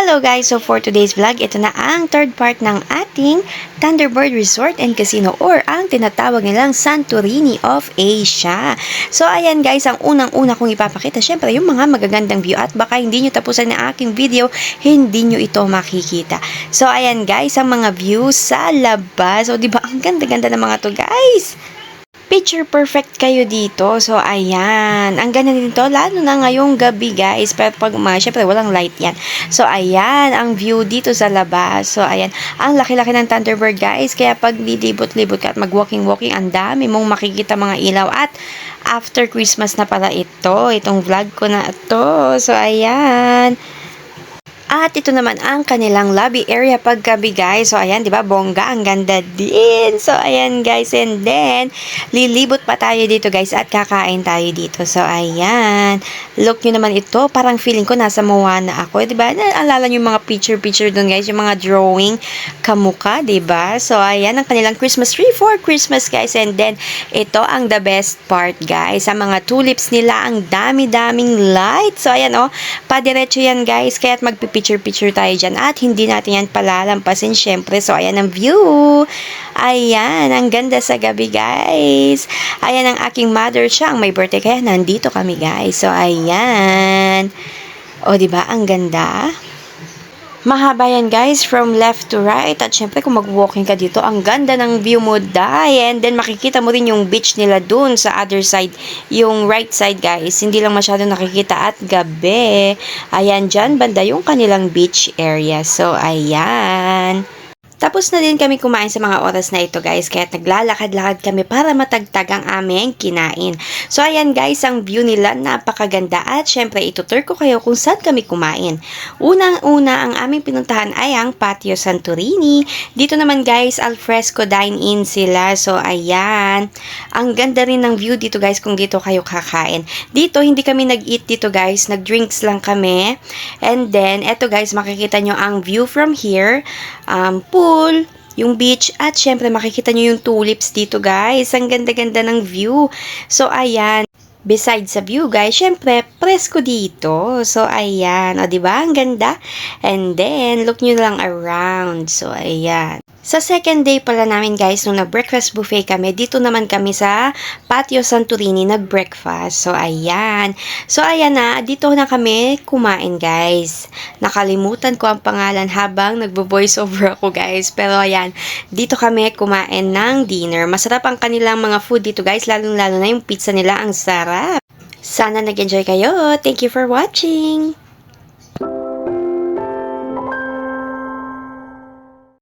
Hello guys! So for today's vlog, ito na ang third part ng ating Thunderbird Resort and Casino or ang tinatawag nilang Santorini of Asia. So ayan guys, ang unang-una kong ipapakita, syempre yung mga magagandang view at baka hindi nyo tapusan na aking video, hindi nyo ito makikita. So ayan guys, ang mga views sa labas. So diba ang ganda-ganda ng mga to guys? Picture perfect kayo dito. So, ayan. Ang ganda nito, lalo na ngayong gabi, guys. Pero pag umaga, syempre, walang light yan. So, ayan. Ang view dito sa labas. So, ayan. Ang laki-laki ng Thunderbird, guys. Kaya pag lilibot-libot ka at mag-walking-walking, ang dami mong makikita mga ilaw. At after Christmas na pala ito. Itong vlog ko na ito. So, ayan. At ito naman ang kanilang lobby area paggabi guys. So ayan, 'di ba? Bongga, ang ganda din. So ayan guys, and then lilibot pa tayo dito guys at kakain tayo dito. So ayan. Look niyo naman ito, parang feeling ko nasa Moana ako, 'di ba? Naalala niyo yung mga picture doon guys, yung mga drawing kamukha, 'di ba? So ayan ang kanilang Christmas tree for Christmas guys. And then ito ang the best part guys. Sa mga tulips nila, ang dami-daming light. So ayan oh, padiretso yan guys. Kaya't magpipicture tayo dyan at hindi natin yan palalampasin syempre. So ayan ang view. Ayan, ang ganda sa gabi guys. Ayan ang aking mother, siya ang may birthday kaya nandito kami guys. So ayan. O diba ang ganda? Mahaba yan guys, from left to right. At syempre kung mag-walking ka dito, ang ganda ng view mo dahil. And then makikita mo rin yung beach nila dun sa other side. Yung right side guys, hindi lang masyado nakikita at gabi. Ayan dyan, banda yung kanilang beach area. So ayan. Tapos na din kami kumain sa mga oras na ito guys, kaya naglalakad-lakad kami para matagtag ang aming kinain. So ayan guys, ang view nila napakaganda at syempre itutur ko kayo kung saan kami kumain. Unang-una ang aming pinuntahan ay ang Patio Santorini. Dito naman guys, alfresco dine-in sila. So ayan, ang ganda rin ng view dito guys kung dito kayo kakain. Dito hindi kami nag-eat dito guys, nag-drinks lang kami. And then eto guys, makikita nyo ang view from here. Pool, yung beach, at syempre makikita nyo yung tulips dito guys. Ang ganda-ganda ng view. So ayan, besides sa view guys, syempre presko dito. So ayan, o diba ang ganda? And then look nyo lang around. So ayan. Sa second day pala namin guys, nung nag-breakfast buffet kami, dito naman kami sa Patio Santorini nag-breakfast. So, ayan. So, ayan na. Dito na kami kumain guys. Nakalimutan ko ang pangalan habang nagbo-voice over ako guys. Pero, ayan. Dito kami kumain ng dinner. Masarap ang kanilang mga food dito guys. Lalong-lalo na yung pizza nila. Ang sarap. Sana nag-enjoy kayo. Thank you for watching.